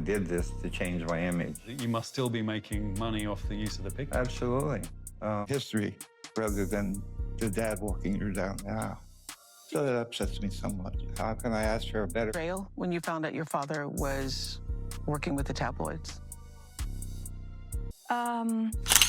did this to change my image. You must still be making money off the use of the picture. Absolutely. History rather than the dad walking her down now. So that upsets me somewhat. How can I ask for a better... Betrayal when you found out your father was working with the tabloids?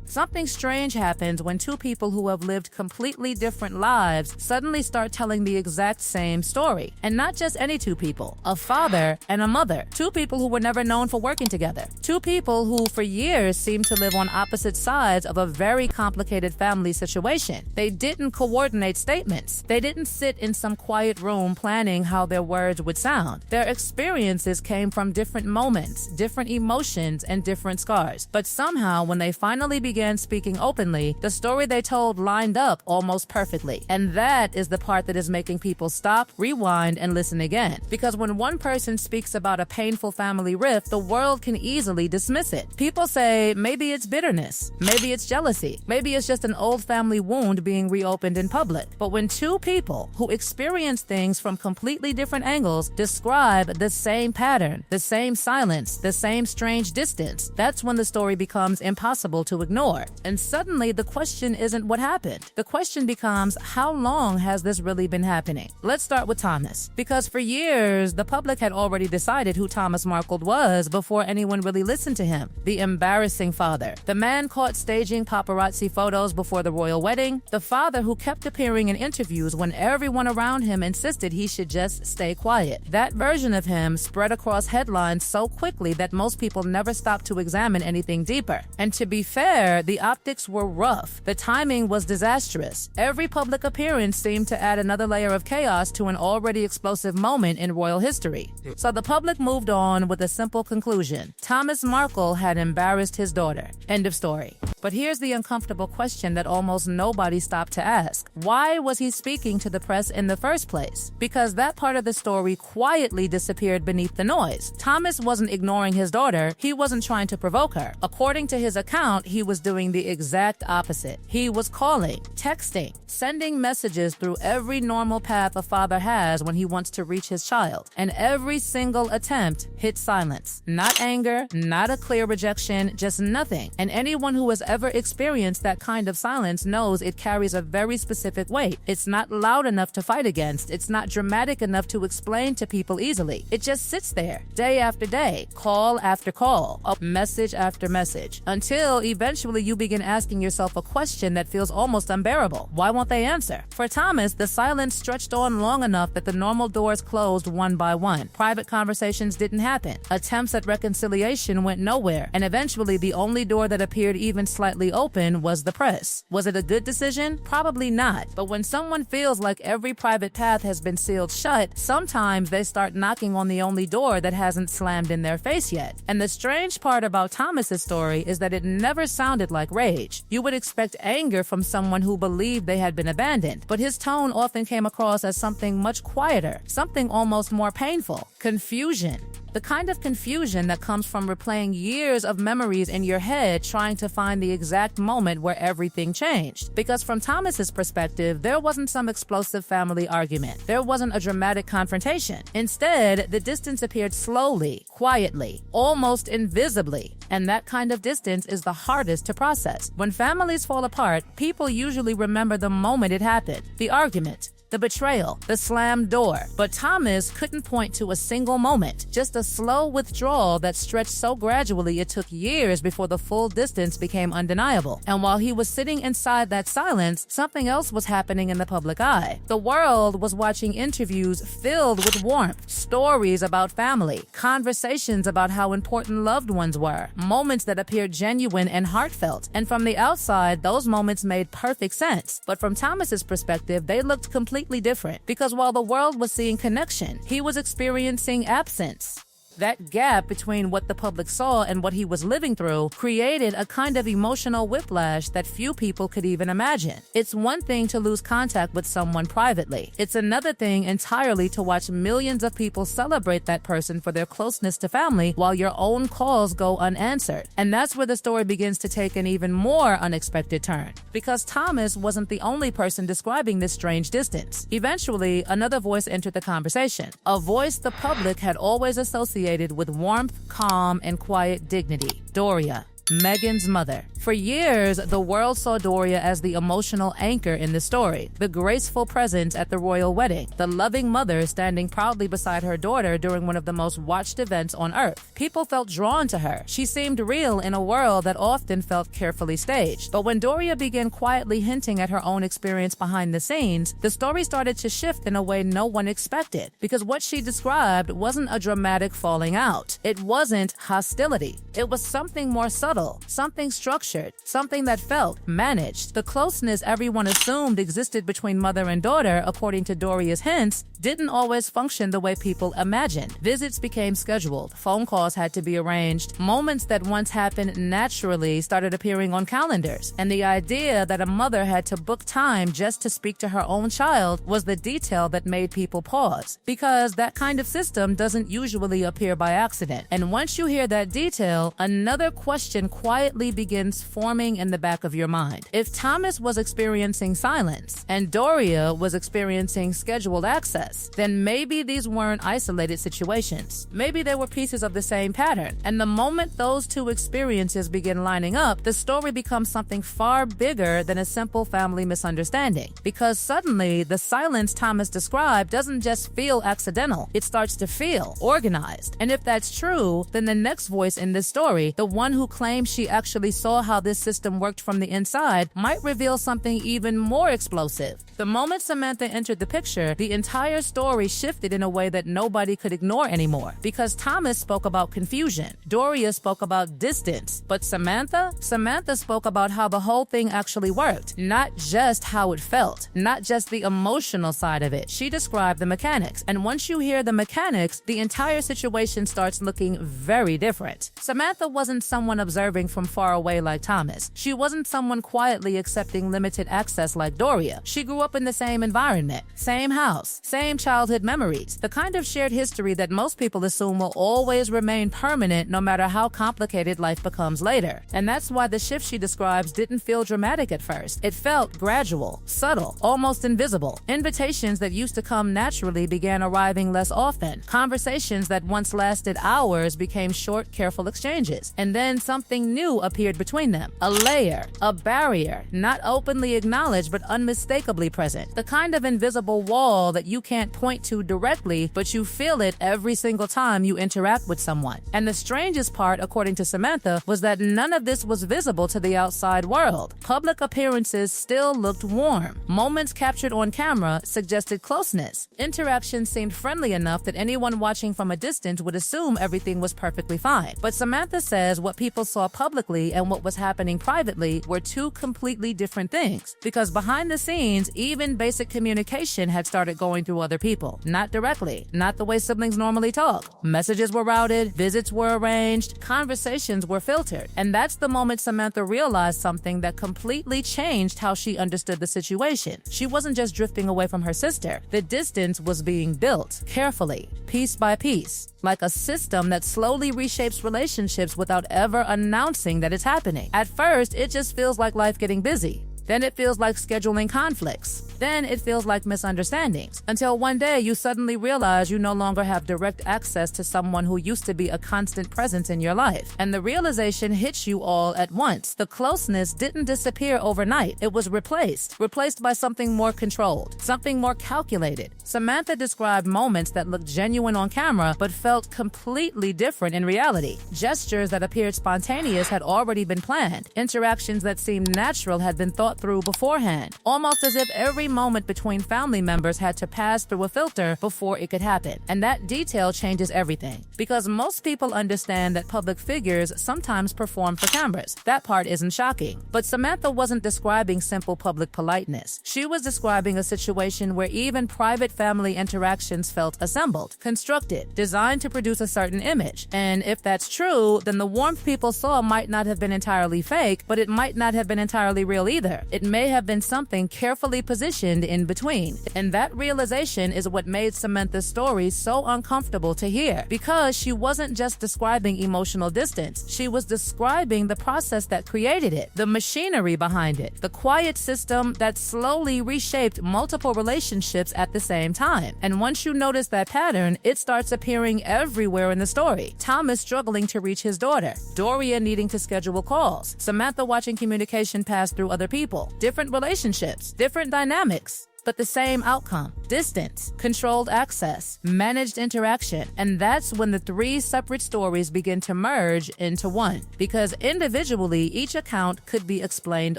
Something strange happens when two people who have lived completely different lives suddenly start telling the exact same story. And not just any two people, a father and a mother. Two people who were never known for working together. Two people who for years seemed to live on opposite sides of a very complicated family situation. They didn't coordinate statements. They didn't sit in some quiet room planning how their words would sound. Their experiences came from different moments, different emotions, and different scars. But somehow, when they finally began speaking openly, the story they told lined up almost perfectly. And that is the part that is making people stop, rewind, and listen again. Because when one person speaks about a painful family rift, the world can easily dismiss it. People say, maybe it's bitterness, maybe it's jealousy, maybe it's just an old family wound being reopened in public. But when two people who experience things from completely different angles describe the same pattern, the same silence, the same strange distance, that's when the story becomes impossible to ignore. And suddenly the question isn't what happened. The question becomes, how long has this really been happening? Let's start with Thomas. Because for years, the public had already decided who Thomas Markle was before anyone really listened to him. The embarrassing father. The man caught staging paparazzi photos before the royal wedding. The father who kept appearing in interviews when everyone around him insisted he should just stay quiet. That version of him spread across headlines so quickly that most people never stopped to examine anything deeper. And to be fair, the optics were rough. The timing was disastrous. Every public appearance seemed to add another layer of chaos to an already explosive moment in royal history. So the public moved on with a simple conclusion. Thomas Markle had embarrassed his daughter. End of story. But here's the uncomfortable question that almost nobody stopped to ask. Why was he speaking to the press in the first place? Because that part of the story quietly disappeared beneath the noise. Thomas wasn't ignoring his daughter. He wasn't trying to provoke her. According to his account, he was doing the exact opposite. He was calling, texting, sending messages through every normal path a father has when he wants to reach his child. And every single attempt hit silence. Not anger, not a clear rejection, just nothing. And anyone who has ever experienced that kind of silence knows it carries a very specific weight. It's not loud enough to fight against. It's not dramatic enough to explain to people easily. It just sits there, day after day, call after call, message after message, until eventually you begin asking yourself a question that feels almost unbearable. Why won't they answer? For Thomas, the silence stretched on long enough that the normal doors closed one by one. Private conversations didn't happen. Attempts at reconciliation went nowhere. And eventually, the only door that appeared even slightly open was the press. Was it a good decision? Probably not. But when someone feels like every private path has been sealed shut, sometimes they start knocking on the only door that hasn't slammed in their face yet. And the strange part about Thomas's story is that it never sounded like rage. You would expect anger from someone who believed they had been abandoned, but his tone often came across as something much quieter, something almost more painful. Confusion. The kind of confusion that comes from replaying years of memories in your head trying to find the exact moment where everything changed. Because from Thomas's perspective, there wasn't some explosive family argument. There wasn't a dramatic confrontation. Instead, the distance appeared slowly, quietly, almost invisibly. And that kind of distance is the hardest to process. When families fall apart, people usually remember the moment it happened, the argument, the betrayal, the slammed door. But Thomas couldn't point to a single moment, just a slow withdrawal that stretched so gradually it took years before the full distance became undeniable. And while he was sitting inside that silence, something else was happening in the public eye. The world was watching interviews filled with warmth, stories about family, conversations about how important loved ones were, moments that appeared genuine and heartfelt. And from the outside, those moments made perfect sense. But from Thomas's perspective, they looked completely different, because while the world was seeing connection, he was experiencing absence. That gap between what the public saw and what he was living through created a kind of emotional whiplash that few people could even imagine. It's one thing to lose contact with someone privately. It's another thing entirely to watch millions of people celebrate that person for their closeness to family while your own calls go unanswered. And that's where the story begins to take an even more unexpected turn. Because Thomas wasn't the only person describing this strange distance. Eventually, another voice entered the conversation. A voice the public had always associated associated with warmth, calm, and quiet dignity. Doria, Meghan's mother. For years, the world saw Doria as the emotional anchor in the story, the graceful presence at the royal wedding, the loving mother standing proudly beside her daughter during one of the most watched events on earth. People felt drawn to her. She seemed real in a world that often felt carefully staged. But when Doria began quietly hinting at her own experience behind the scenes, the story started to shift in a way no one expected, because what she described wasn't a dramatic falling out. It wasn't hostility. It was something more subtle, something structured, something that felt managed. The closeness everyone assumed existed between mother and daughter, according to Doria's hints, didn't always function the way people imagined. Visits became scheduled, phone calls had to be arranged, moments that once happened naturally started appearing on calendars, and the idea that a mother had to book time just to speak to her own child was the detail that made people pause, because that kind of system doesn't usually appear by accident. And once you hear that detail, another question quietly begins forming in the back of your mind. If Thomas was experiencing silence and Doria was experiencing scheduled access, then maybe these weren't isolated situations. Maybe they were pieces of the same pattern. And the moment those two experiences begin lining up, the story becomes something far bigger than a simple family misunderstanding. Because suddenly, the silence Thomas described doesn't just feel accidental, it starts to feel organized. And if that's true, then the next voice in this story, the one who claims she actually saw how this system worked from the inside, might reveal something even more explosive. The moment Samantha entered the picture, the entire story shifted in a way that nobody could ignore anymore. Because Thomas spoke about confusion, Doria spoke about distance, but Samantha spoke about how the whole thing actually worked, not just how it felt, not just the emotional side of it. She described the mechanics, and once you hear the mechanics, the entire situation starts looking very different. Samantha wasn't someone observing from far away like Thomas. She wasn't someone quietly accepting limited access like Doria. She grew up in the same environment, same house, same childhood memories, the kind of shared history that most people assume will always remain permanent no matter how complicated life becomes later. And that's why the shift she describes didn't feel dramatic at first. It felt gradual, subtle, almost invisible. Invitations that used to come naturally began arriving less often. Conversations that once lasted hours became short, careful exchanges. And then something new appeared between them. A layer, a barrier, not openly acknowledged but unmistakably present. The kind of invisible wall that you can't point to directly, but you feel it every single time you interact with someone. And the strangest part, according to Samantha, was that none of this was visible to the outside world. Public appearances still looked warm. Moments captured on camera suggested closeness. Interactions seemed friendly enough that anyone watching from a distance would assume everything was perfectly fine. But Samantha says what people saw publicly and what was happening privately were two completely different things. Because behind the scenes, even basic communication had started going through other people. Not directly, not the way siblings normally talk. Messages were routed, visits were arranged, conversations were filtered. And that's the moment Samantha realized something that completely changed how she understood the situation. She wasn't just drifting away from her sister. The distance was being built, carefully, piece by piece, like a system that slowly reshapes relationships without ever announcing that it's happening. At first, it just feels like life getting busy. Then it feels like scheduling conflicts. Then it feels like misunderstandings. Until one day you suddenly realize you no longer have direct access to someone who used to be a constant presence in your life. And the realization hits you all at once. The closeness didn't disappear overnight. It was replaced by something more controlled, something more calculated. Samantha described moments that looked genuine on camera but felt completely different in reality. Gestures that appeared spontaneous had already been planned. Interactions that seemed natural had been thought through beforehand, almost as if every moment between family members had to pass through a filter before it could happen. And that detail changes everything, because most people understand that public figures sometimes perform for cameras. That part isn't shocking. But Samantha wasn't describing simple public politeness. She was describing a situation where even private family interactions felt assembled, constructed, designed to produce a certain image. And if that's true, then the warmth people saw might not have been entirely fake, but it might not have been entirely real either. It may have been something carefully positioned in between. And that realization is what made Samantha's story so uncomfortable to hear, because she wasn't just describing emotional distance. She was describing the process that created it, the machinery behind it, the quiet system that slowly reshaped multiple relationships at the same time. And once you notice that pattern, it starts appearing everywhere in the story. Thomas struggling to reach his daughter, Doria needing to schedule calls, Samantha watching communication pass through other people, different relationships, different dynamics, but the same outcome: distance, controlled access, managed interaction. And that's when the three separate stories begin to merge into one, because individually each account could be explained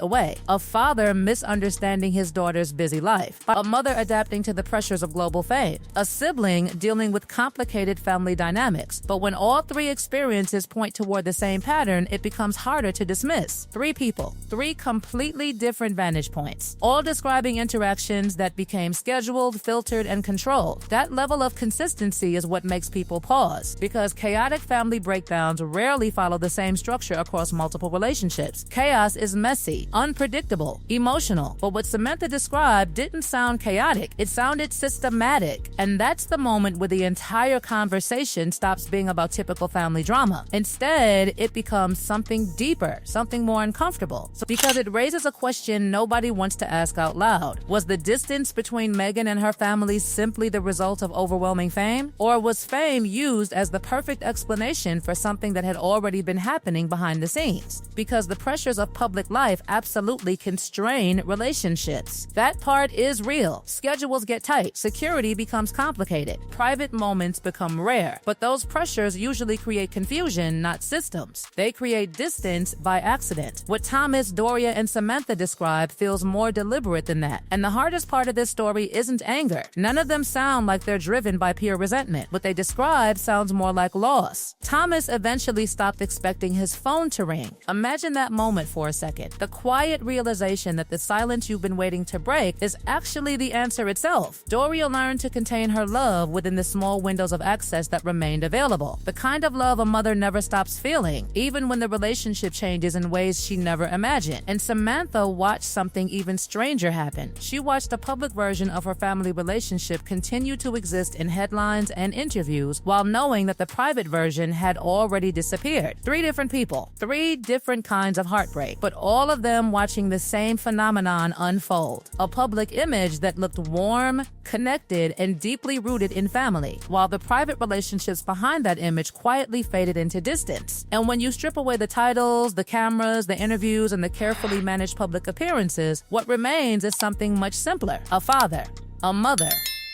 away. A father misunderstanding his daughter's busy life, a mother adapting to the pressures of global fame, a sibling dealing with complicated family dynamics. But when all three experiences point toward the same pattern, it becomes harder to dismiss. Three people, three completely different vantage points, all describing interactions that became scheduled, filtered, and controlled. That level of consistency is what makes people pause, because chaotic family breakdowns rarely follow the same structure across multiple relationships. Chaos is messy, unpredictable, emotional. But what Samantha described didn't sound chaotic, it sounded systematic. And that's the moment where the entire conversation stops being about typical family drama. Instead, it becomes something deeper, something more uncomfortable. Because it raises a question nobody wants to ask out loud. Was the distance between Meghan and her family simply the result of overwhelming fame? Or was fame used as the perfect explanation for something that had already been happening behind the scenes? Because the pressures of public life absolutely constrain relationships. That part is real. Schedules get tight. Security becomes complicated. Private moments become rare. But those pressures usually create confusion, not systems. They create distance by accident. What Thomas, Doria, and Samantha describe feels more deliberate than that. And the hardest part of this story isn't anger. None of them sound like they're driven by pure resentment. What they describe sounds more like loss. Thomas eventually stopped expecting his phone to ring. Imagine that moment for a second. The quiet realization that the silence you've been waiting to break is actually the answer itself. Doria learned to contain her love within the small windows of access that remained available. The kind of love a mother never stops feeling, even when the relationship changes in ways she never imagined. And Samantha watched something even stranger happen. She watched a public version of her family relationship continue to exist in headlines and interviews, while knowing that the private version had already disappeared. Three different people, three different kinds of heartbreak, but all of them watching the same phenomenon unfold. A public image that looked warm, connected, and deeply rooted in family, while the private relationships behind that image quietly faded into distance. And when you strip away the titles, the cameras, the interviews, and the carefully managed public appearances, what remains is something much simpler: a father, a mother,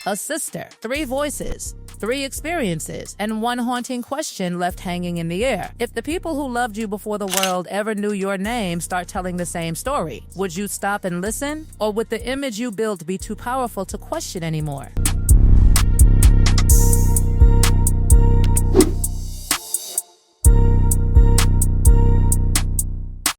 a sister, three voices, three experiences, and one haunting question left hanging in the air. If the people who loved you before the world ever knew your name start telling the same story, would you stop and listen? Or would the image you built be too powerful to question anymore?